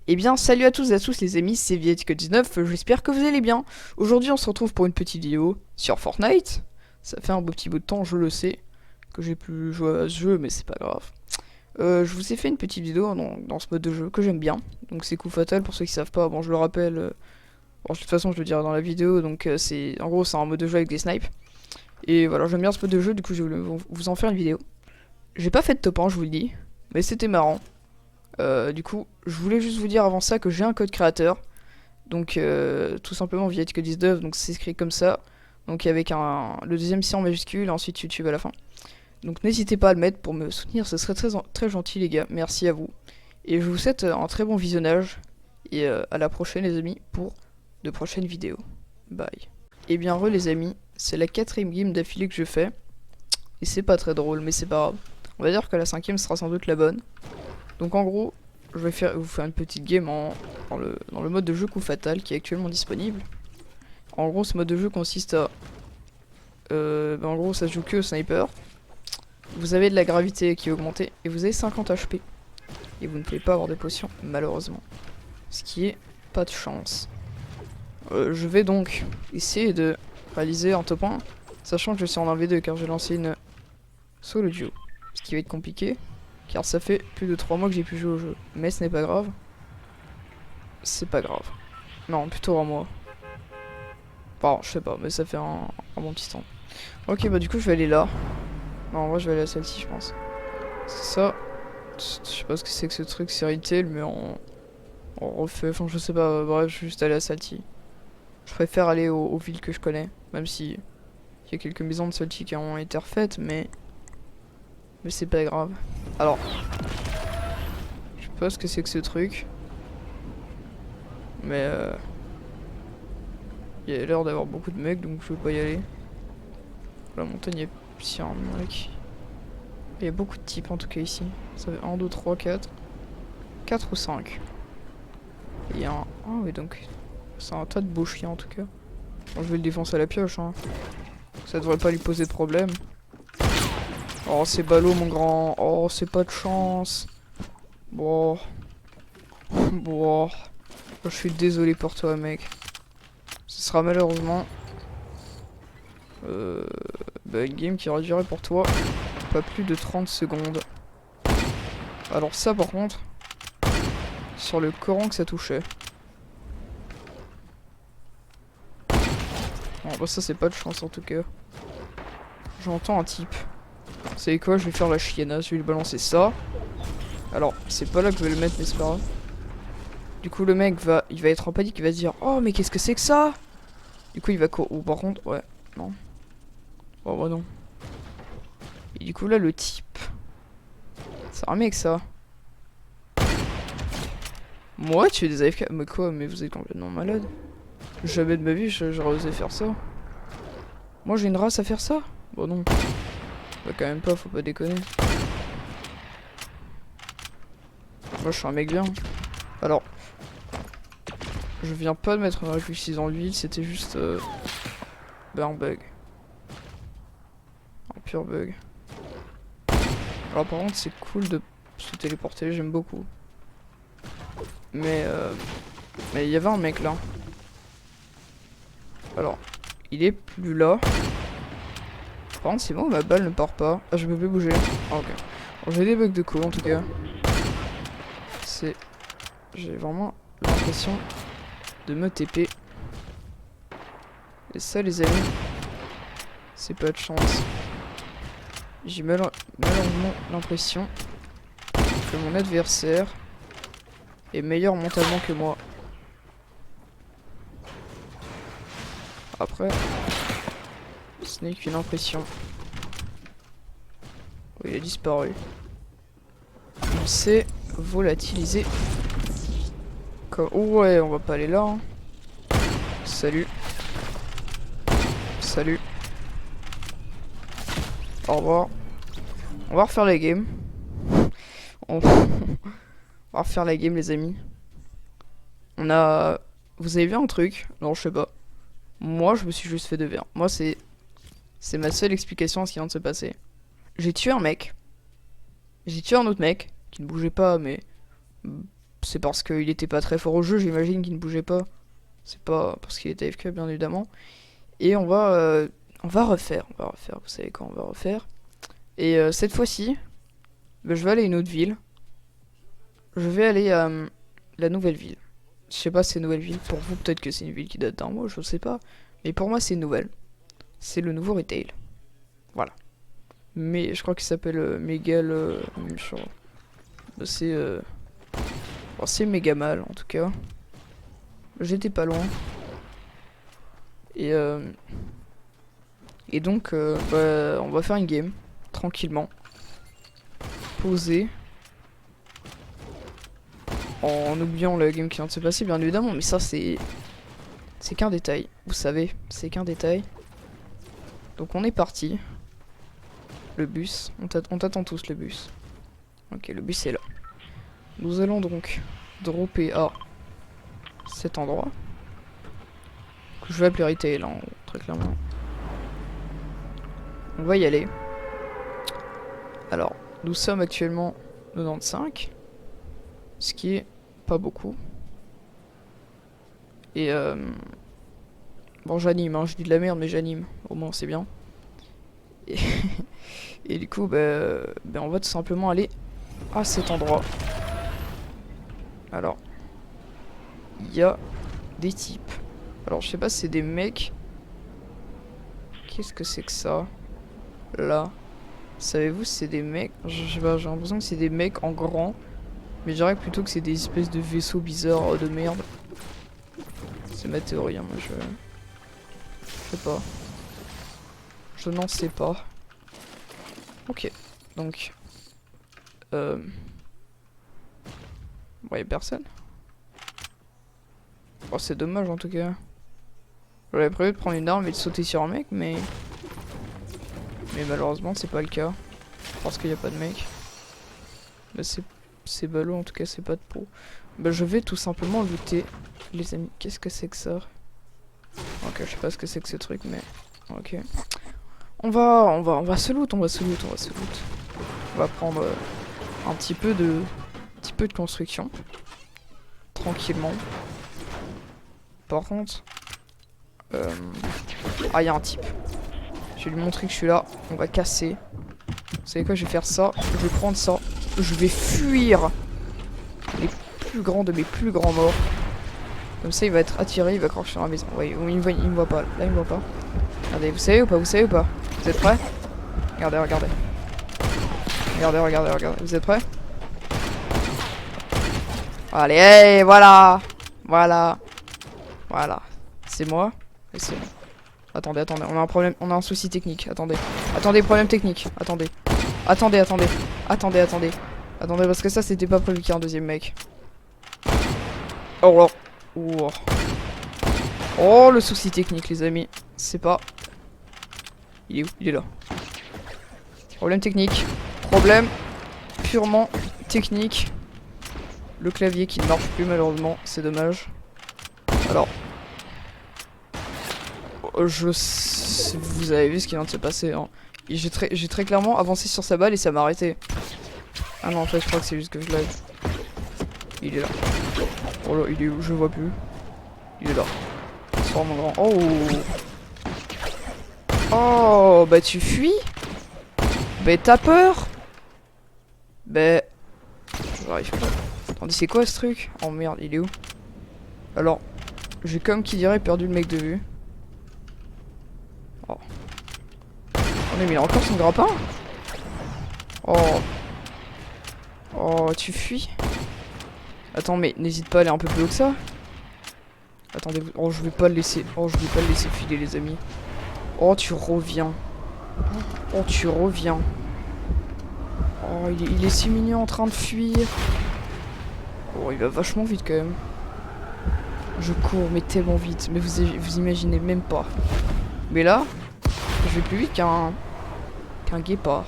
Eh bien, salut à tous et à tous les amis, c'est Vietcode19, j'espère que vous allez bien. Aujourd'hui, on se retrouve pour une petite vidéo sur Fortnite. Ça fait un beau petit bout de temps, je le sais, que j'ai plus joué à ce jeu, mais c'est pas grave. Je vous ai fait une petite vidéo dans ce mode de jeu que j'aime bien. Donc c'est Coup Fatal pour ceux qui savent pas, bon je le rappelle. Bon, de toute façon, je le dirai dans la vidéo, donc c'est en gros c'est un mode de jeu avec des snipes. Et voilà, j'aime bien ce mode de jeu, du coup je voulais vous en faire une vidéo. J'ai pas fait de top 1, je vous le dis, mais c'était marrant. Du coup, je voulais juste vous dire avant ça que j'ai un code créateur. Donc, tout simplement Vietcode19, donc c'est écrit comme ça. Donc, avec le deuxième C en majuscule, et ensuite YouTube à la fin. Donc, n'hésitez pas à le mettre pour me soutenir, ce serait très gentil, les gars. Merci à vous. Et je vous souhaite un très bon visionnage. Et à la prochaine, les amis, pour de prochaines vidéos. Bye. Et bien, les amis, c'est la 4ème game d'affilée que je fais. Et c'est pas très drôle, mais c'est pas grave. On va dire que la 5ème sera sans doute la bonne. Donc en gros, je vais vous faire une petite game dans le mode de jeu Coup Fatal qui est actuellement disponible. En gros, ce mode de jeu consiste à... en gros, ça se joue que au sniper. Vous avez de la gravité qui est augmentée et vous avez 50 HP. Et vous ne pouvez pas avoir de potions, malheureusement. Ce qui est pas de chance. Je vais donc essayer de réaliser un top 1, sachant que je suis en 1v2 car j'ai lancé une solo duo. Ce qui va être compliqué. Car ça fait plus de 3 mois que j'ai pu jouer au jeu. Mais ce n'est pas grave. C'est pas grave. Non, plutôt un mois. Bon, je sais pas, mais ça fait un bon petit temps. Ok, bah du coup je vais aller là. Non, en vrai je vais aller à celle-ci, je pense. C'est ça. Je sais pas ce que c'est que ce truc, c'est retail, mais on refait. Enfin, je sais pas, bref, je vais juste aller à Salty. Je préfère aller aux villes que je connais. Même si il y a quelques maisons de Salty qui ont été refaites, mais c'est pas grave. Alors, je sais pas ce que c'est que ce truc. Mais il y a l'air d'avoir beaucoup de mecs, donc je vais pas y aller. La montagne, il y a un mec. Il y a beaucoup de types en tout cas ici. Ça fait 1, 2, 3, 4. 4 ou 5. Il y a un... Ah oui, donc c'est un tas de beaux chiens en tout cas. Bon, je vais le défoncer à la pioche, hein. Ça devrait pas lui poser de problème. Oh, c'est ballot mon grand. Oh, c'est pas de chance. Bon. Bon. Je suis désolé pour toi, mec. Ce sera malheureusement... une game qui aura duré pour toi pas plus de 30 secondes. Alors ça par contre, sur le Coran que ça touchait. Bon bah ça c'est pas de chance en tout cas. J'entends un type. Vous savez quoi, je vais faire la chiennasse, je vais lui balancer ça. Alors c'est pas là que je vais le mettre mais c'est pas grave. Du coup le mec il va être en panique, il va se dire oh mais qu'est-ce que c'est que ça. Du coup il va ou par contre ouais non. Oh bah non. Et du coup là le type. C'est un mec ça. Moi tu es des AFK. Mais quoi, mais vous êtes complètement malade. Jamais de ma vie j'aurais osé faire ça. Moi j'ai une race à faire ça. Bon non. Bah quand même pas, faut pas déconner. Moi je suis un mec bien. Alors, je viens pas de mettre une réfléchisse dans l'huile, c'était juste un bug. Un pur bug. Alors par contre c'est cool de se téléporter, j'aime beaucoup. Mais il y avait un mec là. Alors, il est plus là. Par contre c'est bon, ma balle ne part pas. Ah je peux plus bouger. Ah ok. Bon, j'ai des bugs de cool en tout cas. J'ai vraiment l'impression de me TP. Et ça les amis, c'est pas de chance. J'ai malheureusement l'impression que mon adversaire est meilleur mentalement que moi. Après, ce n'est qu'une impression. Oh, il a disparu. On s'est volatilisé. Oh ouais, on va pas aller là. Hein. Salut. Salut. Au revoir. On va refaire la game. On va refaire la game les amis. On a... Vous avez vu un truc? Non, je sais pas. Moi, je me suis juste fait de verre. Moi, c'est ma seule explication à ce qui vient de se passer. J'ai tué un mec. J'ai tué un autre mec qui ne bougeait pas, mais c'est parce qu'il était pas très fort au jeu, j'imagine qu'il ne bougeait pas. C'est pas parce qu'il était AFK, bien évidemment. Et on va refaire, vous savez quoi, on va refaire. Et cette fois-ci, bah, je vais aller à une autre ville. Je vais aller à la nouvelle ville. Je sais pas si c'est une nouvelle ville, pour vous peut-être que c'est une ville qui date d'un mois, je sais pas. Mais pour moi c'est une nouvelle. C'est le nouveau retail. Voilà. Mais je crois qu'il s'appelle Megal... c'est... bon, c'est méga mal en tout cas. J'étais pas loin. Et donc bah, on va faire une game. Tranquillement. Posé. En oubliant la game qui vient de se passer bien évidemment. Mais ça c'est qu'un détail. Vous savez, c'est qu'un détail. Donc on est parti. Le bus. On t'attend tous le bus. Ok, le bus est là. Nous allons donc dropper à cet endroit. Que je vais appeler retail, hein, très clairement. On va y aller. Alors, nous sommes actuellement 95. Ce qui est pas beaucoup. Et bon, j'anime, hein, je dis de la merde, mais j'anime. Au moins, c'est bien. Et, et du coup, bah, on va tout simplement aller à cet endroit. Alors, il y a des types. Alors, je sais pas si c'est des mecs. Qu'est-ce que c'est que ça? Là. Savez-vous si c'est des mecs? Je sais pas, j'ai l'impression que c'est des mecs en grand. Mais je dirais plutôt que c'est des espèces de vaisseaux bizarres de merde. C'est ma théorie, hein, moi je sais pas. Je n'en sais pas. Ok, donc... Bon, y'a personne. Oh, c'est dommage en tout cas. J'avais prévu de prendre une arme et de sauter sur un mec, mais... Mais malheureusement, c'est pas le cas. Parce qu'il n'y a pas de mec. Mais c'est ballot, en tout cas, c'est pas de peau. Bah, je vais tout simplement looter. Les amis, qu'est-ce que c'est que ça? Ok, je sais pas ce que c'est que ce truc, mais... Ok. On va se loot, on va se loot. On va prendre un petit peu de construction. Tranquillement. Par contre... Ah, il y a un type. Je vais lui montrer que je suis là. On va casser. Vous savez quoi, je vais faire ça. Je vais prendre ça. Je vais fuir les plus grands de mes plus grands morts. Comme ça, il va être attiré, il va croire que je suis dans la maison. Ouais, il me voit pas. Là, il me voit pas. Regardez, vous savez ou pas? Vous êtes prêts? Regardez. Regardez. Vous êtes prêts? Allez, hey, voilà. C'est moi. Et c'est... Attendez, on a un problème, on a un souci technique. Attendez, problème technique. Attendez, parce que ça, c'était pas prévu qu'il y ait un deuxième mec. Oh, le souci technique, les amis. C'est pas... Il est où? Il est là. Problème technique. Problème purement technique. Le clavier qui ne marche plus, malheureusement. C'est dommage. Alors... Vous avez vu ce qui vient de se passer, hein. J'ai très clairement avancé sur sa balle et ça m'a arrêté. Ah non, en fait, je crois que c'est juste que je lag. Il est là. Oh là, il est où? Je le vois plus. Il est là. Sors mon grand. Oh, bah tu fuis? Bah t'as peur? Bah... J'arrive pas. Attendez, c'est quoi ce truc? Oh merde, il est où? Alors, j'ai comme qui dirait perdu le mec de vue. Oh. Mais il a encore son grappin? Oh, tu fuis? Attends, mais n'hésite pas à aller un peu plus haut que ça. Attendez, oh, je vais pas le laisser filer, les amis. Oh, tu reviens. Oh, il est si mignon en train de fuir. Oh, il va vachement vite quand même. Je cours, mais tellement vite. Mais vous imaginez même pas. Mais là, je vais plus vite qu'un guépard.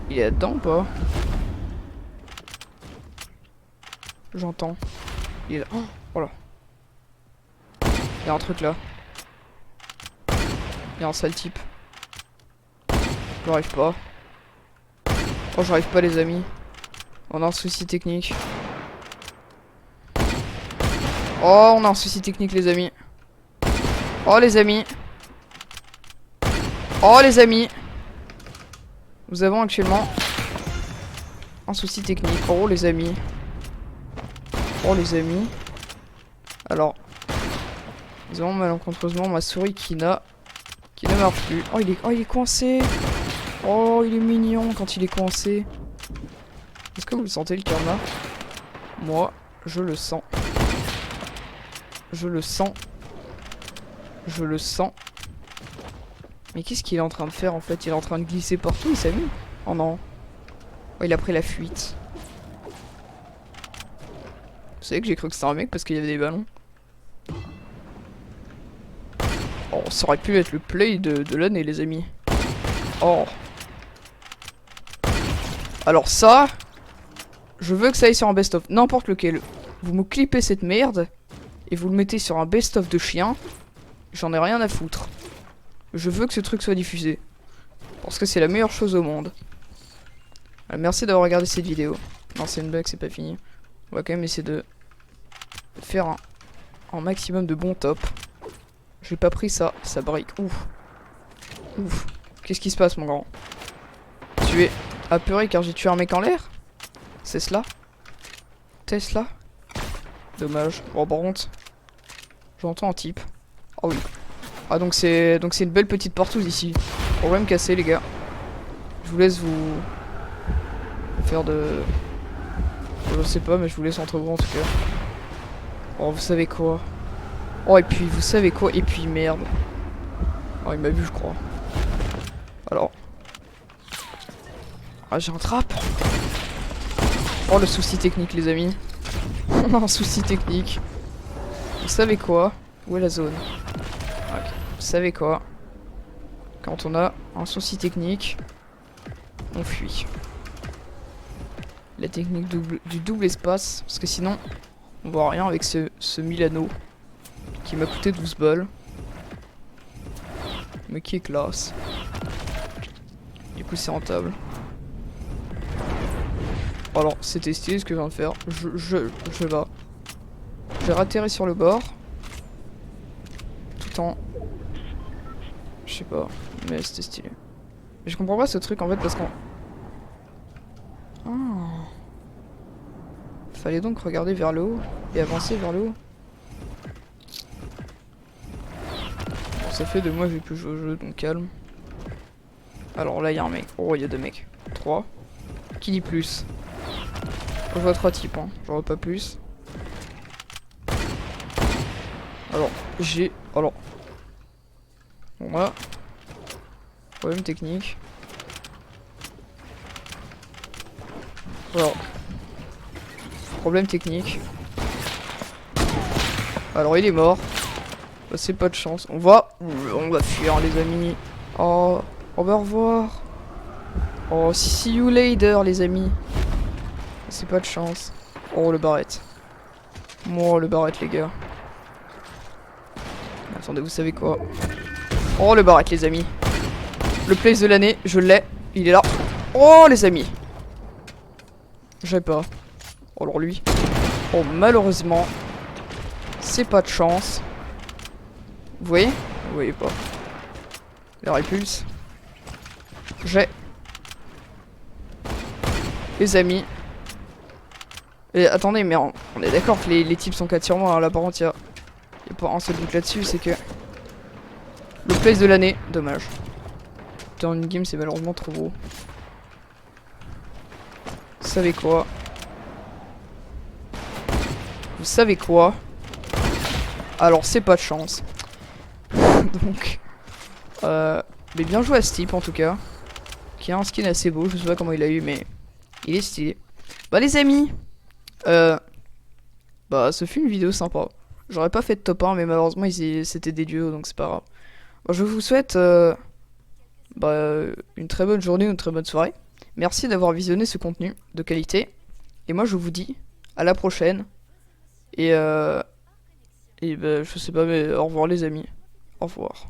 Il est là-dedans ou pas? J'entends. Il est là. Oh là. Il y a un truc là. Il y a un sale type. J'arrive pas. Oh, j'arrive pas, les amis. On a un souci technique. Oh, on a un souci technique, les amis. Oh, les amis. Oh, les amis. Nous avons actuellement un souci technique. Oh, les amis. Oh, les amis. Alors, nous avons malencontreusement ma souris qui ne marche plus. Oh, il est coincé. Oh, il est mignon quand il est coincé. Est-ce que vous le sentez, le karma? Moi, je le sens. Je le sens. Je le sens. Mais qu'est-ce qu'il est en train de faire en fait? Il est en train de glisser partout, il s'est mis. Oh non. Oh, il a pris la fuite. Vous savez que j'ai cru que c'était un mec parce qu'il y avait des ballons. Oh, ça aurait pu être le play de l'année, les amis. Oh. Alors ça, je veux que ça aille sur un best-of. N'importe lequel. Vous me clippez cette merde et vous le mettez sur un best-of de chien. J'en ai rien à foutre. Je veux que ce truc soit diffusé. Parce que c'est la meilleure chose au monde. Merci d'avoir regardé cette vidéo. Non, c'est une blague, c'est pas fini. On va quand même essayer de faire un maximum de bons tops. J'ai pas pris ça, ça brique. Ouf. Ouf. Qu'est-ce qui se passe, mon grand? Tu es apeuré car j'ai tué un mec en l'air? C'est cela? Tesla? Dommage. Bon, par contre, j'entends un type. Ah oui. Ah, donc c'est une belle petite partouze ici. Problème cassé, les gars. Je vous laisse vous faire de... Je sais pas, mais je vous laisse entre vous en tout cas. Oh, vous savez quoi? Oh, et puis, vous savez quoi? Et puis, merde. Oh, il m'a vu, je crois. Alors. Ah, j'ai un trap. Oh, le souci technique, les amis. On a un souci technique. Vous savez quoi? Où est la zone? Ok. Vous savez quoi? Quand on a un souci technique, on fuit. La technique du double espace, parce que sinon, on voit rien avec ce Milano qui m'a coûté 12 balles. Mais qui est classe. Du coup, c'est rentable. Alors, c'était stylé ce que je viens de faire. Je vais. J'ai ratterri sur le bord. Tout en... Je sais pas, mais c'était stylé. Mais je comprends pas ce truc en fait parce qu'on... Ah. Fallait donc regarder vers le haut et avancer vers le haut. Bon, ça fait 2 mois que j'ai plus joué au jeu, donc calme. Alors là, il y a un mec. Oh, il y a 2 mecs. 3. Qui dit plus? Je vois 3 types, hein. J'en vois pas plus. Alors, j'ai... Alors... Bon, voilà. Problème technique. Alors... Problème technique. Alors, il est mort. Bah, c'est pas de chance. On va fuir, les amis. Oh, au revoir. Oh, see you later, les amis. C'est pas de chance. Oh, le barrette. Oh, le barrette, les gars. Attendez, vous savez quoi? Oh, le barrette, les amis. Le place de l'année, je l'ai. Il est là. Oh, les amis. J'ai pas. Oh, alors lui. Oh, malheureusement. C'est pas de chance. Vous voyez? Vous voyez pas. La répulse. J'ai. Les amis. Et attendez, mais on est d'accord que les types sont 4 sur moi. Hein. Là, par contre, il y a pas un seul doute là-dessus. C'est que. Le place de l'année. Dommage. Dans une game, c'est malheureusement trop beau. Vous savez quoi? Vous savez quoi? Alors, c'est pas de chance. Donc. Mais bien joué à ce type en tout cas. Qui a un skin assez beau. Je sais pas comment il a eu, mais il est stylé. Bah, les amis. Bah, ce fut une vidéo sympa. J'aurais pas fait de top 1, mais malheureusement, c'était des duos, donc c'est pas grave. Bon, je vous souhaite une très bonne journée, une très bonne soirée. Merci d'avoir visionné ce contenu de qualité. Et moi, je vous dis à la prochaine. Et bah, je sais pas, mais au revoir les amis. Au revoir.